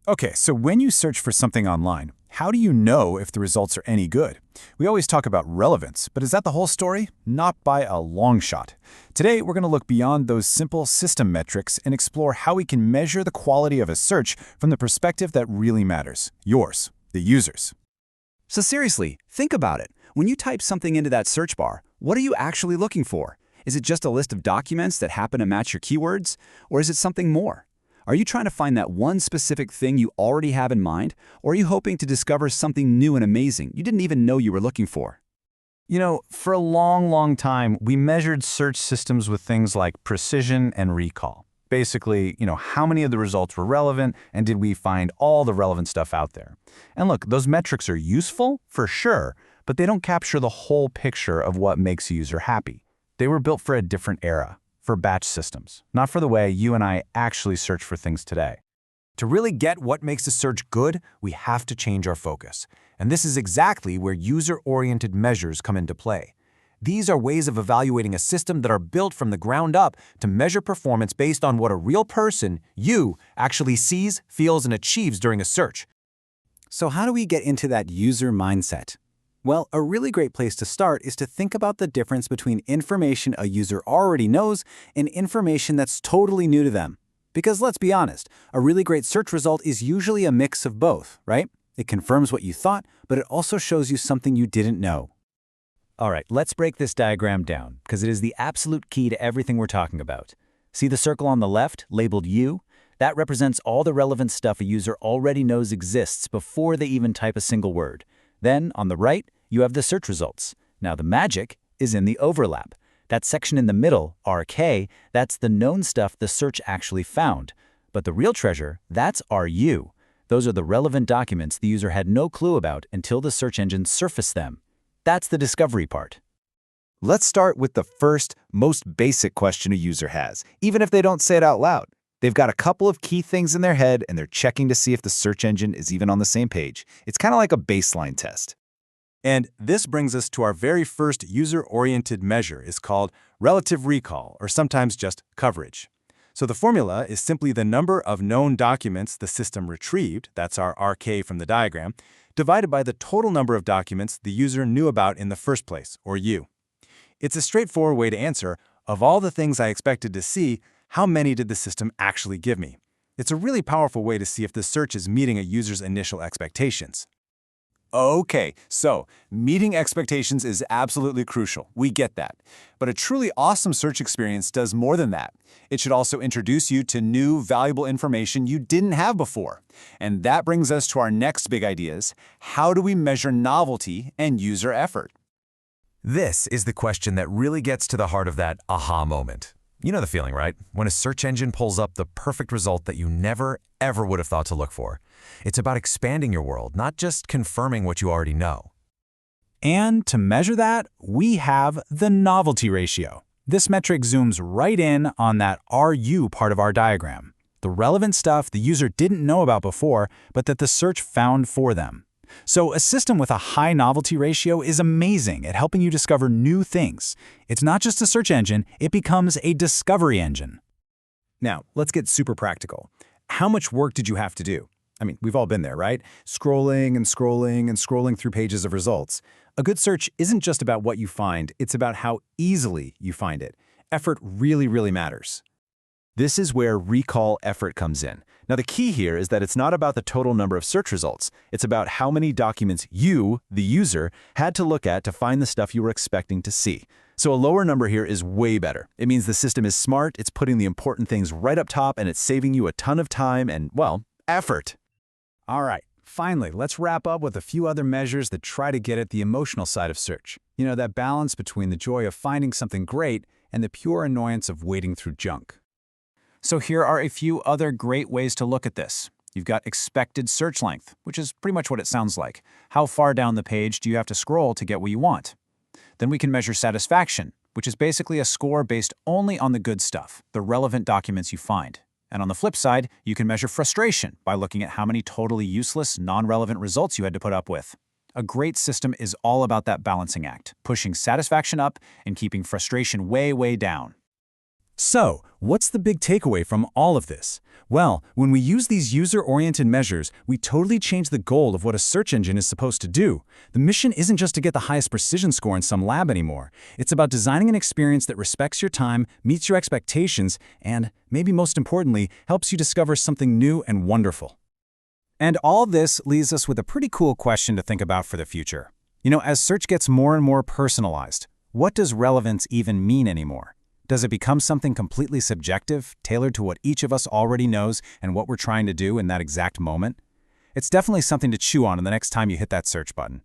Okay, so when you search for something online, how do you know if the results are any good? We always talk about relevance, but is that the whole story? Not by a long shot. Today, we're going to look beyond those simple system metrics and explore how we can measure the quality of a search from the perspective that really matters, yours, the user's. So seriously, think about it. When you type something into that search bar, what are you actually looking for? Is it just a list of documents that happen to match your keywords? Or is it something more? Are you trying to find that one specific thing you already have in mind? Or are you hoping to discover something new and amazing you didn't even know you were looking for? You know, for a long time, we measured search systems with things like precision and recall. Basically, how many of the results were relevant and did we find all the relevant stuff out there? And look, those metrics are useful, for sure, but they don't capture the whole picture of what makes a user happy. They were built for a different era, for batch systems, not for the way you and I actually search for things today. To really get what makes a search good, we have to change our focus. And this is exactly where user-oriented measures come into play. These are ways of evaluating a system that are built from the ground up to measure performance based on what a real person, you, actually sees, feels, and achieves during a search. So how do we get into that user mindset? Well, a really great place to start is to think about the difference between information a user already knows and information that's totally new to them. Because let's be honest, a really great search result is usually a mix of both, right? It confirms what you thought, but it also shows you something you didn't know. All right, let's break this diagram down, because it is the absolute key to everything we're talking about. See the circle on the left, labeled You? That represents all the relevant stuff a user already knows exists before they even type a single word. Then, on the right, you have the search results. Now, the magic is in the overlap. That section in the middle, RK, that's the known stuff the search actually found. But the real treasure, that's RU. Those are the relevant documents the user had no clue about until the search engine surfaced them. That's the discovery part. Let's start with the first, most basic question a user has, even if they don't say it out loud. They've got a couple of key things in their head and they're checking to see if the search engine is even on the same page. It's kind of like a baseline test. And this brings us to our very first user-oriented measure. It's called relative recall, or sometimes just coverage. So the formula is simply the number of known documents the system retrieved, that's our RK from the diagram, divided by the total number of documents the user knew about in the first place, or U. It's a straightforward way to answer, of all the things I expected to see, how many did the system actually give me? It's a really powerful way to see if the search is meeting a user's initial expectations. Okay, so meeting expectations is absolutely crucial. We get that. But a truly awesome search experience does more than that. It should also introduce you to new, valuable information you didn't have before. And that brings us to our next big ideas. How do we measure novelty and user effort? This is the question that really gets to the heart of that aha moment. You know the feeling, right? When a search engine pulls up the perfect result that you never, ever would have thought to look for. It's about expanding your world, not just confirming what you already know. And to measure that, we have the novelty ratio. This metric zooms right in on that RU part of our diagram, the relevant stuff the user didn't know about before, but that the search found for them. So a system with a high novelty ratio is amazing at helping you discover new things. It's not just a search engine, it becomes a discovery engine. Now, let's get super practical. How much work did you have to do? I mean, we've all been there, right? Scrolling and scrolling and scrolling through pages of results. A good search isn't just about what you find, it's about how easily you find it. Effort really matters. This is where recall effort comes in. Now, the key here is that it's not about the total number of search results. It's about how many documents you, the user, had to look at to find the stuff you were expecting to see. So a lower number here is way better. It means the system is smart, it's putting the important things right up top, and it's saving you a ton of time and, well, effort. All right, finally, let's wrap up with a few other measures that try to get at the emotional side of search. You know, that balance between the joy of finding something great and the pure annoyance of wading through junk. So here are a few other great ways to look at this. You've got expected search length, which is pretty much what it sounds like. How far down the page do you have to scroll to get what you want? Then we can measure satisfaction, which is basically a score based only on the good stuff, the relevant documents you find. And on the flip side, you can measure frustration by looking at how many totally useless, non-relevant results you had to put up with. A great system is all about that balancing act, pushing satisfaction up and keeping frustration way down. So, what's the big takeaway from all of this? Well, when we use these user-oriented measures, we totally change the goal of what a search engine is supposed to do. The mission isn't just to get the highest precision score in some lab anymore. It's about designing an experience that respects your time, meets your expectations, and, maybe most importantly, helps you discover something new and wonderful. And all this leaves us with a pretty cool question to think about for the future. As search gets more and more personalized, what does relevance even mean anymore? Does it become something completely subjective, tailored to what each of us already knows and what we're trying to do in that exact moment? It's definitely something to chew on the next time you hit that search button.